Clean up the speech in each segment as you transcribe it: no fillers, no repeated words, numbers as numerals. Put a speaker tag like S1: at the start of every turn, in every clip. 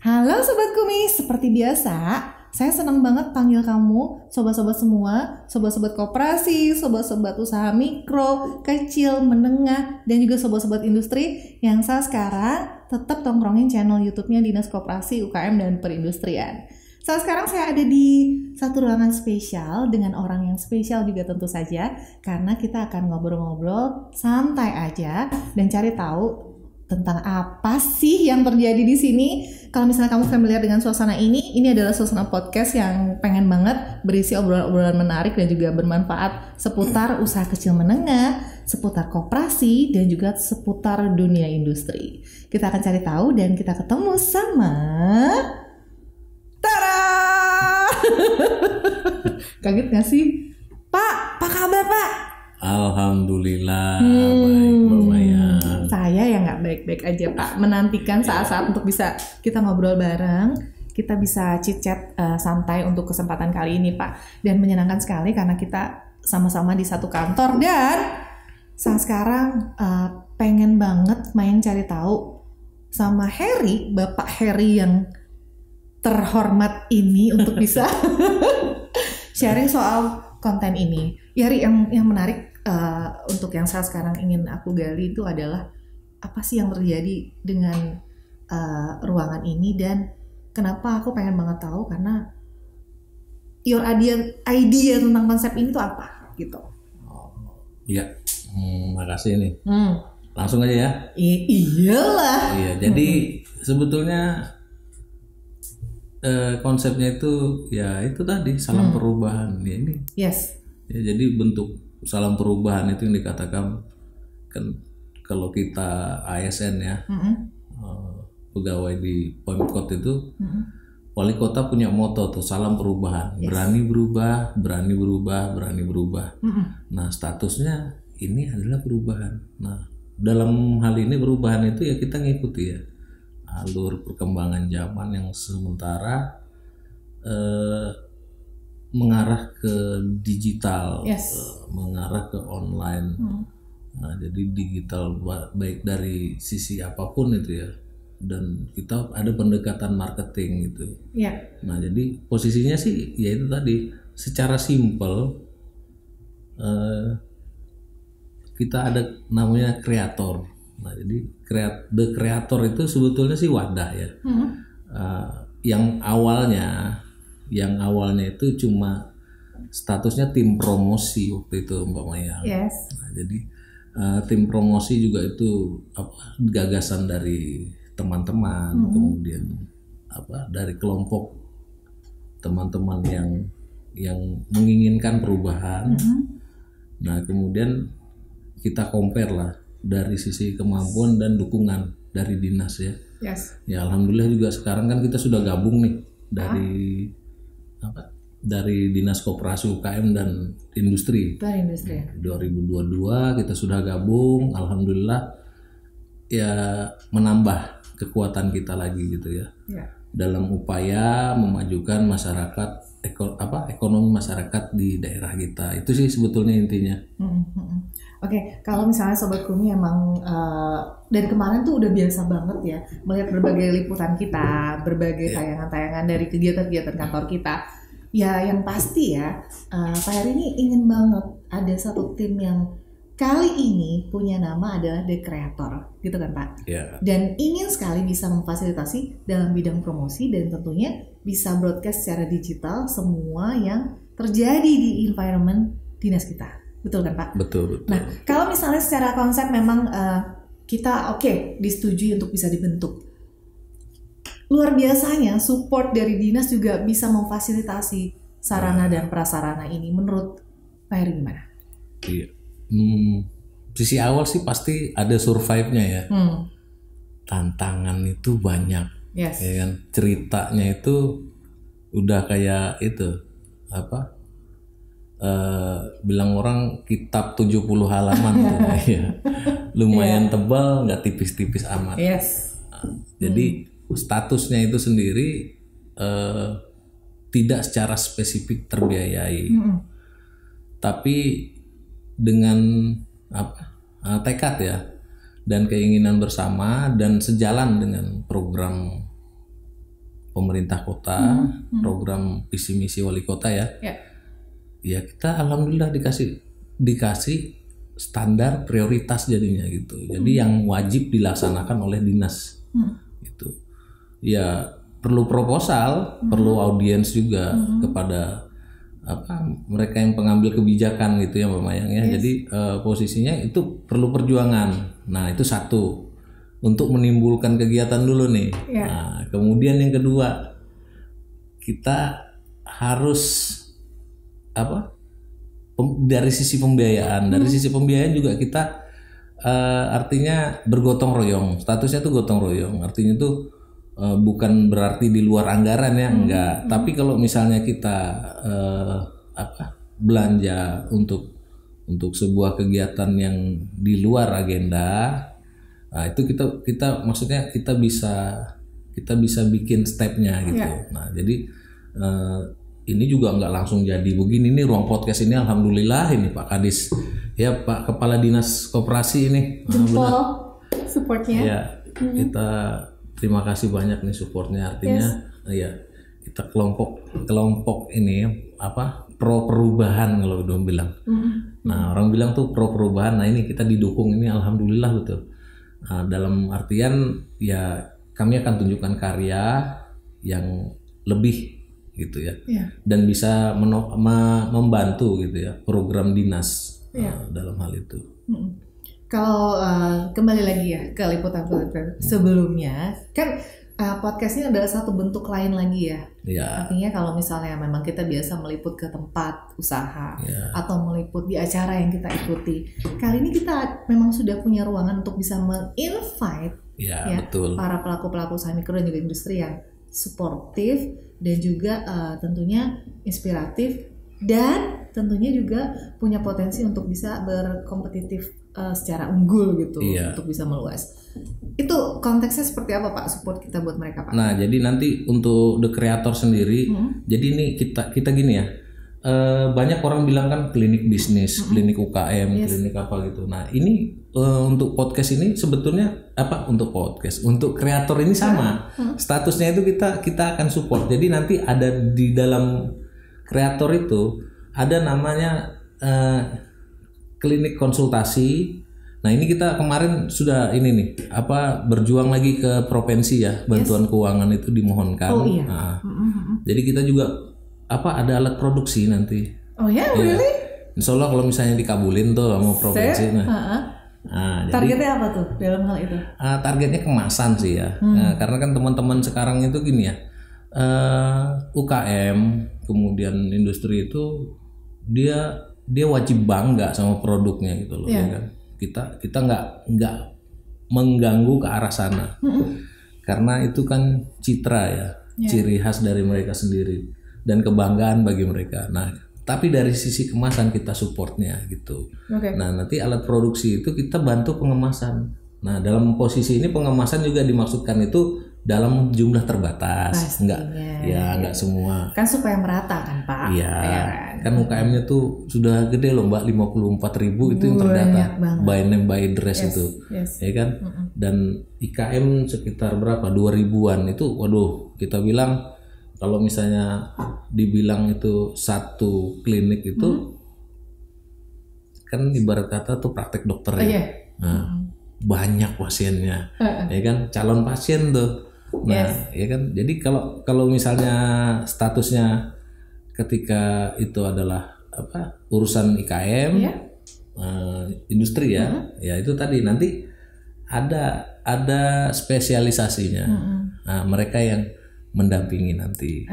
S1: Halo Sobat Kumis, seperti biasa, saya senang banget panggil kamu, sobat-sobat semua, sobat-sobat koperasi, sobat-sobat usaha mikro, kecil, menengah, dan juga sobat-sobat industri yang saya sekarang tetap tongkrongin channel YouTube-nya Dinas Koperasi, UKM, dan Perindustrian. Saat sekarang saya ada di satu ruangan spesial dengan orang yang spesial juga tentu saja, karena kita akan ngobrol-ngobrol santai aja dan cari tahu tentang apa sih yang terjadi di sini. Kalau misalnya kamu familiar dengan suasana ini adalah suasana podcast yang pengen banget berisi obrolan-obrolan menarik dan juga bermanfaat seputar usaha kecil menengah, seputar koperasi, dan juga seputar dunia industri. Kita akan cari tahu dan kita ketemu sama Tara. Kaget gak sih? Pak, apa kabar Pak?
S2: Alhamdulillah, baik Mbak Maya.
S1: Saya yang nggak baik-baik aja Pak, menantikan saat-saat untuk bisa kita ngobrol bareng, kita bisa chit-chat santai untuk kesempatan kali ini Pak. Dan menyenangkan sekali karena kita sama-sama di satu kantor dan saat sekarang pengen banget main cari tahu sama Harry, Bapak Harry yang terhormat ini untuk bisa sharing soal konten ini. Ya Harry, yang menarik untuk yang saat sekarang ingin aku gali itu adalah apa sih yang terjadi dengan ruangan ini dan kenapa aku pengen banget tahu, karena your idea tentang konsep ini tuh apa gitu.
S2: Iya, makasih nih. Langsung aja ya.
S1: Iyalah.
S2: Iya, jadi sebetulnya konsepnya itu ya itu tadi salam perubahan ya ini.
S1: Yes.
S2: Ya, jadi bentuk salam perubahan itu yang dikatakan kan kalau kita ASN ya, pegawai di Pemkot itu, wali kota punya moto tuh salam perubahan, berani berubah, berani berubah, berani berubah. Nah statusnya ini adalah perubahan. Nah dalam hal ini perubahan itu ya kita ngikuti ya alur perkembangan zaman yang sementara mengarah ke digital, mengarah ke online. Nah, jadi digital baik dari sisi apapun itu ya, dan kita ada pendekatan marketing gitu. Nah, jadi posisinya sih ya itu tadi secara simpel kita ada namanya kreator. Nah, jadi the creator itu sebetulnya sih wadah ya. Yang awalnya itu cuma statusnya tim promosi waktu itu Mbak Maya. Nah, jadi tim promosi juga itu gagasan dari teman-teman, kemudian dari kelompok teman-teman yang menginginkan perubahan. Nah, kemudian kita compare lah dari sisi kemampuan dan dukungan dari dinas ya. Ya alhamdulillah juga sekarang kan kita sudah gabung nih dari Dinas Koperasi UKM dan Industri. 2022 kita sudah gabung, alhamdulillah ya menambah kekuatan kita lagi gitu ya. Dalam upaya memajukan masyarakat ekonomi masyarakat di daerah kita. Itu sih sebetulnya intinya.
S1: Oke, kalau misalnya Sobat Kumi emang dari kemarin tuh udah biasa banget ya melihat berbagai liputan kita, berbagai tayangan-tayangan dari kegiatan-kegiatan kantor kita. Ya yang pasti ya, Pak Heri ini ingin banget ada satu tim yang kali ini punya nama adalah The Creator, gitu kan Pak? Dan ingin sekali bisa memfasilitasi dalam bidang promosi dan tentunya bisa broadcast secara digital semua yang terjadi di environment dinas kita. Betul kan Pak?
S2: Betul.
S1: Nah, kalau misalnya secara konsep memang kita disetujui untuk bisa dibentuk. Luar biasanya support dari dinas juga bisa memfasilitasi sarana dan prasarana ini. Menurut Pak Heri gimana?
S2: Iya. Sisi awal sih pasti ada survive-nya ya. Tantangan itu banyak. Ya kan? Ceritanya itu udah kayak itu bilang orang kitab 70 halaman tuh ya. Lumayan tebal, nggak tipis-tipis amat. Jadi statusnya itu sendiri tidak secara spesifik terbiayai, tapi dengan tekad ya dan keinginan bersama dan sejalan dengan program pemerintah kota, program visi misi wali kota ya. Ya kita alhamdulillah dikasih standar prioritas jadinya gitu. Jadi yang wajib dilaksanakan oleh dinas gitu. Ya perlu proposal, perlu audiens juga kepada mereka yang pengambil kebijakan gitu ya Mbak Mayang ya. Jadi posisinya itu perlu perjuangan. Nah itu satu, untuk menimbulkan kegiatan dulu nih. Nah kemudian yang kedua, kita harus dari sisi pembiayaan. Dari sisi pembiayaan juga kita artinya bergotong royong. Statusnya tuh gotong royong. Artinya tuh bukan berarti di luar anggaran ya, enggak. Tapi kalau misalnya kita belanja untuk sebuah kegiatan yang di luar agenda, nah itu kita maksudnya kita bisa bikin stepnya gitu. Nah jadi ini juga nggak langsung jadi begini nih ruang podcast ini. Alhamdulillah ini Pak Kadis ya, Pak Kepala Dinas Koperasi ini
S1: jempol supportnya
S2: ya. Kita terima kasih banyak nih supportnya, artinya ya kita kelompok ini pro perubahan kalau udah bilang. Nah orang bilang tuh pro perubahan. Nah ini kita didukung ini alhamdulillah betul. Nah, dalam artian ya kami akan tunjukkan karya yang lebih gitu ya, dan bisa membantu gitu ya program dinas dalam hal itu.
S1: Kalau kembali lagi ya ke liputan sebelumnya kan podcast ini adalah satu bentuk lain lagi ya. Artinya kalau misalnya memang kita biasa meliput ke tempat usaha atau meliput di acara yang kita ikuti, kali ini kita memang sudah punya ruangan untuk bisa menginvite
S2: betul,
S1: para pelaku usaha mikro dan juga industri yang suportif dan juga tentunya inspiratif dan tentunya juga punya potensi untuk bisa berkompetitif secara unggul gitu, untuk bisa meluas. Itu konteksnya seperti apa Pak, support kita buat mereka Pak?
S2: Nah jadi nanti untuk The Creator sendiri, jadi ini kita gini ya, banyak orang bilang kan klinik bisnis, klinik UKM, klinik apa gitu. Nah ini untuk podcast ini sebetulnya untuk kreator ini sama, statusnya itu kita akan support. Jadi nanti ada di dalam kreator itu ada namanya klinik konsultasi. Nah ini kita kemarin sudah berjuang lagi ke provinsi ya, bantuan keuangan itu dimohonkan. Nah, jadi kita juga ada alat produksi nanti.
S1: Really?
S2: Insya Allah kalau misalnya dikabulin tuh sama provinsi.
S1: Targetnya apa tuh dalam hal itu?
S2: Targetnya kemasan sih ya. Nah, karena kan teman-teman sekarang itu gini ya, UKM kemudian industri itu dia wajib bangga sama produknya gitu loh, ya kan? Kita nggak mengganggu ke arah sana, karena itu kan citra ya, ciri khas dari mereka sendiri dan kebanggaan bagi mereka. Nah, tapi dari sisi kemasan kita supportnya gitu. Nah, nanti alat produksi itu kita bantu pengemasan. Nah, dalam posisi ini pengemasan juga dimaksudkan itu dalam jumlah terbatas. Enggak semua.
S1: Kan supaya merata kan Pak.
S2: Iya. Kan UKM-nya tuh sudah gede loh Mbak, 54.000 itu yang terdata. By name by address itu. Ya kan? Dan IKM sekitar berapa? 2.000-an itu. Waduh, kita bilang kalau misalnya dibilang itu satu klinik itu kan ibarat kata tuh praktek dokter ya. Nah, banyak pasiennya, ya kan, calon pasien tuh. Nah, ya kan. Jadi kalau misalnya statusnya ketika itu adalah urusan IKM, industri ya, ya itu tadi nanti ada spesialisasinya. Nah, mereka yang mendampingi nanti.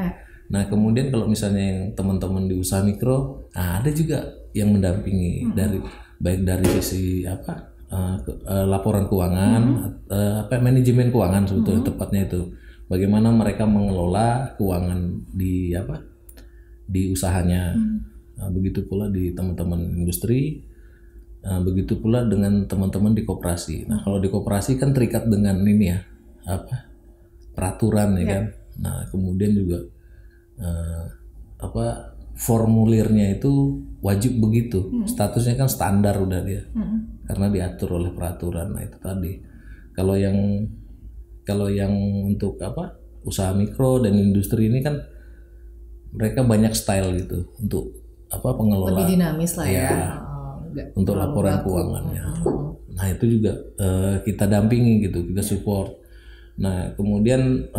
S2: Nah, kemudian kalau misalnya yang teman-teman di usaha mikro, ada juga yang mendampingi baik dari sisi laporan keuangan, manajemen keuangan sebetulnya tepatnya itu. Bagaimana mereka mengelola keuangan di usahanya. Nah, begitu pula di teman-teman industri, begitu pula dengan teman-teman di koperasi. Nah, kalau di koperasi kan terikat dengan ini ya, peraturan ya kan. Nah, kemudian juga formulirnya itu wajib begitu. Statusnya kan standar udah dia. Karena diatur oleh peraturan. Nah, itu tadi. Kalau yang untuk usaha mikro dan industri ini kan mereka banyak style gitu untuk pengelola.
S1: Lebih dinamis lah ya.
S2: Untuk laporan keuangannya. Nah itu juga kita dampingi gitu, kita support. Nah kemudian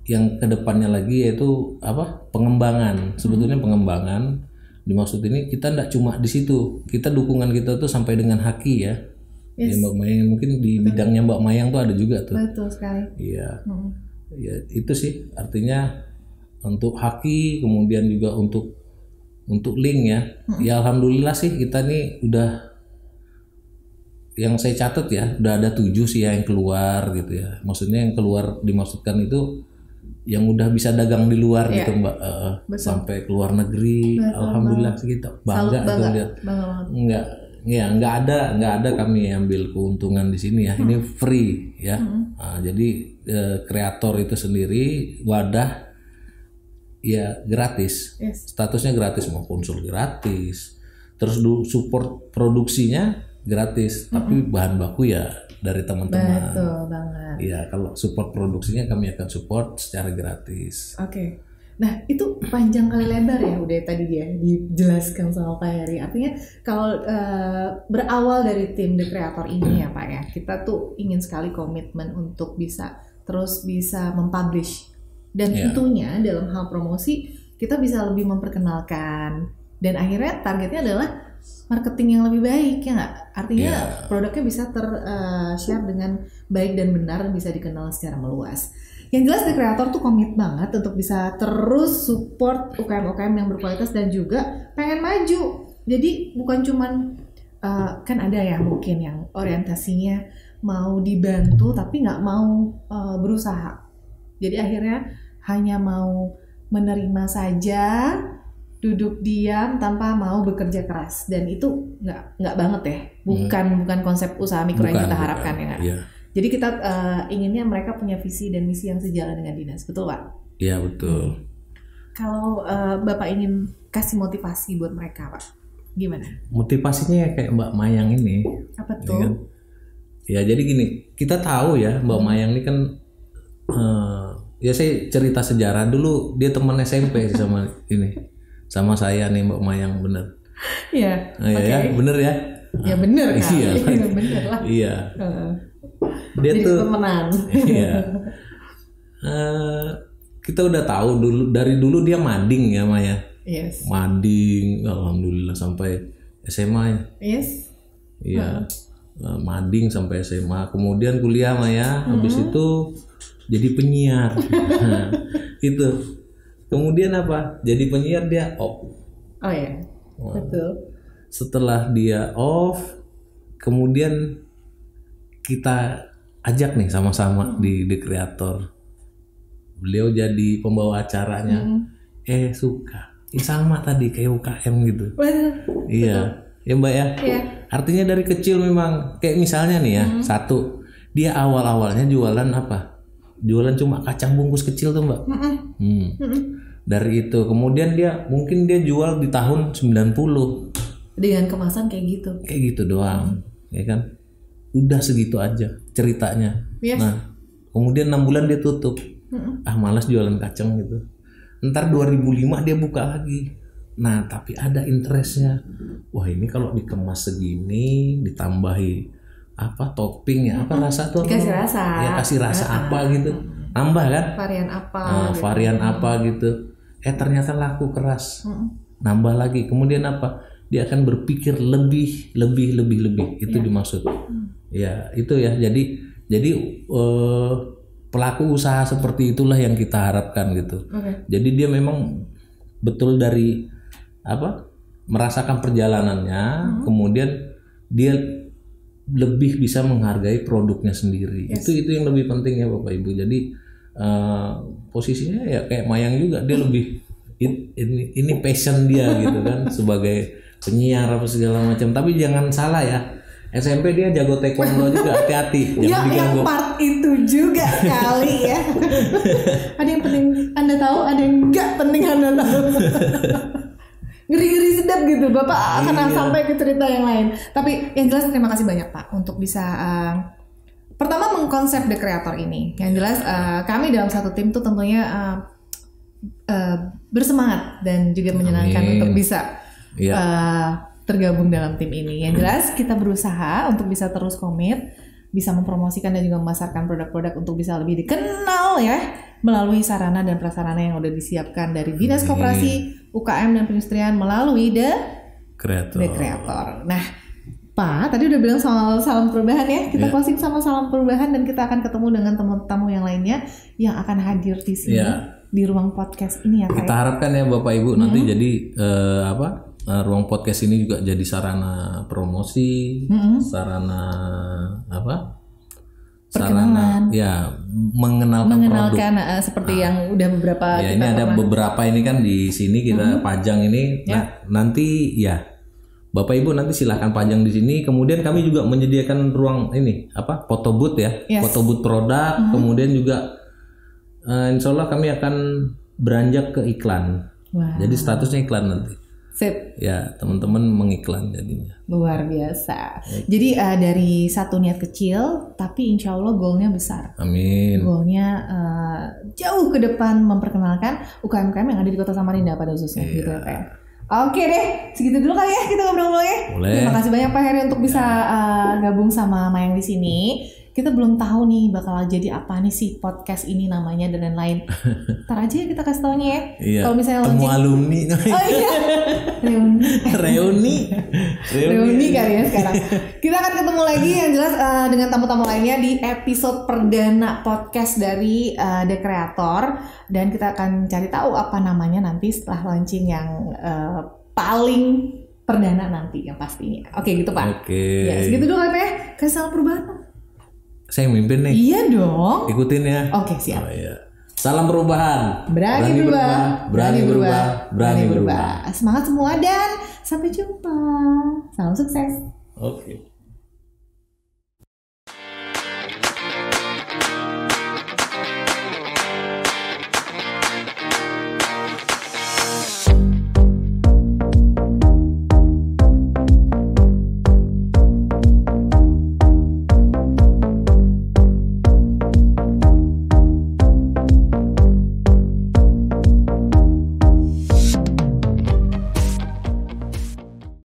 S2: yang kedepannya lagi yaitu pengembangan. Sebetulnya pengembangan dimaksud ini kita tidak cuma di situ, kita dukungan kita tuh sampai dengan haki ya. Ya Mbak Mayang mungkin di bidangnya Mbak Mayang tuh ada juga tuh.
S1: Betul sekali.
S2: Iya. Ya itu sih artinya untuk haki, kemudian juga untuk link ya. Ya alhamdulillah sih kita nih udah, yang saya catat ya udah ada 7 sih ya yang keluar gitu ya. Maksudnya yang keluar dimaksudkan itu yang udah bisa dagang di luar gitu Mbak, sampai keluar negeri. Alhamdulillah sih kita bangga itu lihat. Nggak ada kami ambil keuntungan di sini ya. Ini free ya. Nah, jadi kreator itu sendiri wadah ya gratis. Statusnya gratis, mau konsul gratis. Terus support produksinya gratis, tapi bahan baku ya dari teman-teman.
S1: Betul banget.
S2: Ya kalau support produksinya kami akan support secara gratis.
S1: Oke. Nah itu panjang kali lebar ya udah tadi dia dijelaskan sama Pak Heri. Artinya kalau berawal dari tim The Creator ini ya Pak ya, kita tuh ingin sekali komitmen untuk bisa mempublish. Dan tentunya dalam hal promosi kita bisa lebih memperkenalkan. Dan akhirnya targetnya adalah marketing yang lebih baik ya nggak? Artinya produknya bisa share dengan baik dan benar dan bisa dikenal secara meluas. Yang jelas The Creator tuh komit banget untuk bisa terus support UKM-UKM yang berkualitas dan juga pengen maju. Jadi bukan cuman kan ada ya mungkin yang orientasinya mau dibantu tapi nggak mau berusaha. Jadi akhirnya hanya mau menerima saja, duduk diam tanpa mau bekerja keras, dan itu nggak banget ya, bukan konsep usaha mikro yang kita harapkan ya. Jadi kita inginnya mereka punya visi dan misi yang sejalan dengan dinas, betul Pak?
S2: Iya betul.
S1: Kalau Bapak ingin kasih motivasi buat mereka Pak, gimana?
S2: Motivasinya kayak Mbak Mayang ini.
S1: Apa tuh?
S2: Ya jadi gini, kita tahu ya Mbak Mayang ini kan ya saya cerita sejarah dulu, dia teman SMP sama saya nih Mbak Mayang, bener.
S1: Iya.
S2: Ya bener ya.
S1: Ya bener kan.
S2: Iya.
S1: Bener lah.
S2: Iya. Dia
S1: jadi
S2: tuh
S1: temenan.
S2: Iya. Kita udah tahu dari dulu dia mading ya Maya.
S1: Yes.
S2: Mading, alhamdulillah sampai SMA ya.
S1: Yes.
S2: Iya. Mading sampai SMA, kemudian kuliah Maya, habis itu jadi penyiar. Itu. Kemudian apa? Jadi penyiar dia off.
S1: Oh ya. Betul.
S2: Setelah dia off, kemudian kita ajak nih sama-sama di The Creator. Beliau jadi pembawa acaranya. Suka. Sama tadi kayak UKM gitu. Iya. Ya Mbak ya.
S1: Iya.
S2: Artinya dari kecil memang kayak misalnya nih ya, satu, dia awal-awalnya jualan apa? Jualan cuma kacang bungkus kecil tuh Mbak. Dari itu kemudian mungkin dia jual di tahun 90
S1: dengan kemasan kayak gitu.
S2: Kayak gitu doang. Ya kan? Udah segitu aja ceritanya.
S1: Yes.
S2: Nah, kemudian 6 bulan dia tutup. Malas jualan kacang gitu. Ntar 2005 dia buka lagi. Nah, tapi ada interestnya. Wah, ini kalau dikemas segini, ditambahi topping ya, rasa tuh?
S1: Dikasih rasa.
S2: Ya kasih rasa apa gitu. Tambah kan?
S1: Varian apa? Gitu.
S2: Varian apa gitu. Ternyata laku keras. Nambah lagi. Kemudian apa? Dia akan berpikir lebih. Itu dimaksud. Ya, itu ya. Jadi pelaku usaha seperti itulah yang kita harapkan gitu. Jadi dia memang betul dari merasakan perjalanannya, kemudian dia lebih bisa menghargai produknya sendiri. Yes. Itu yang lebih penting ya Bapak Ibu. Jadi posisinya ya kayak Mayang juga, dia lebih ini passion dia gitu kan sebagai penyiar apa segala macam. Tapi jangan salah ya, SMP dia jago taekwondo juga, hati-hati.
S1: Ya, yang part itu juga kali ya. Ada yang penting Anda tahu, ada yang enggak penting Anda tahu. Ngeri-ngeri sedap gitu, Bapak akan sampai ke cerita yang lain. Tapi yang jelas terima kasih banyak Pak untuk bisa pertama mengkonsep The Creator ini. Yang jelas kami dalam satu tim tuh tentunya bersemangat dan juga menyenangkan untuk bisa tergabung dalam tim ini. Yang jelas kita berusaha untuk bisa terus komit, bisa mempromosikan dan juga memasarkan produk-produk untuk bisa lebih dikenal ya melalui sarana dan prasarana yang udah disiapkan dari Dinas Koperasi, UKM dan Perindustrian melalui The Creator. Nah, Pak, tadi udah bilang soal salam perubahan ya. Kita closing sama salam perubahan dan kita akan ketemu dengan tamu-tamu yang lainnya yang akan hadir di sini di ruang podcast ini ya.
S2: Kita harapkan ya Bapak Ibu nanti jadi ruang podcast ini juga jadi sarana promosi, sarana
S1: perkenalan,
S2: mengenalkan produk.
S1: Seperti yang udah beberapa.
S2: Ya, ini ada beberapa ini kan di sini kita pajang ini. Nah, nanti Bapak Ibu nanti silahkan pajang di sini. Kemudian kami juga menyediakan ruang ini foto booth ya, foto booth produk. Kemudian juga insya Allah kami akan beranjak ke iklan. Wow. Jadi statusnya iklan nanti.
S1: Sip.
S2: Ya, teman-teman mengiklan jadinya.
S1: Luar biasa. Jadi dari satu niat kecil, tapi insya Allah goalnya besar.
S2: Amin.
S1: Goalnya jauh ke depan memperkenalkan UKM-UKM yang ada di Kota Samarinda pada khususnya gitu ya Pak. Oke deh, segitu dulu kali ya kita ngobrol-ngobrolnya.
S2: Boleh.
S1: Terima kasih banyak Pak Heri untuk bisa gabung sama Mayang di sini. Kita belum tahu nih bakal jadi apa nih sih podcast ini namanya dan lain-lain. Ntar aja kita kasih taunya ya.
S2: Iya.
S1: Kalau misalnya
S2: temu alumni.
S1: Oh iya. Reuni kali ya sekarang. Kita akan ketemu lagi yang jelas dengan tamu-tamu lainnya di episode perdana podcast dari The Creator, dan kita akan cari tahu apa namanya nanti setelah launching yang paling perdana nanti yang pastinya. Oke gitu Pak.
S2: Oke.
S1: Ya segitu dulu Pak ya. Kasih salam perubahan.
S2: Saya yang mimpin nih.
S1: Iya dong.
S2: Ikutin ya.
S1: Oke siap.
S2: Salam perubahan.
S1: Berani berubah.
S2: Berani berubah.
S1: Semangat semua dan sampai jumpa. Salam sukses.
S2: Oke.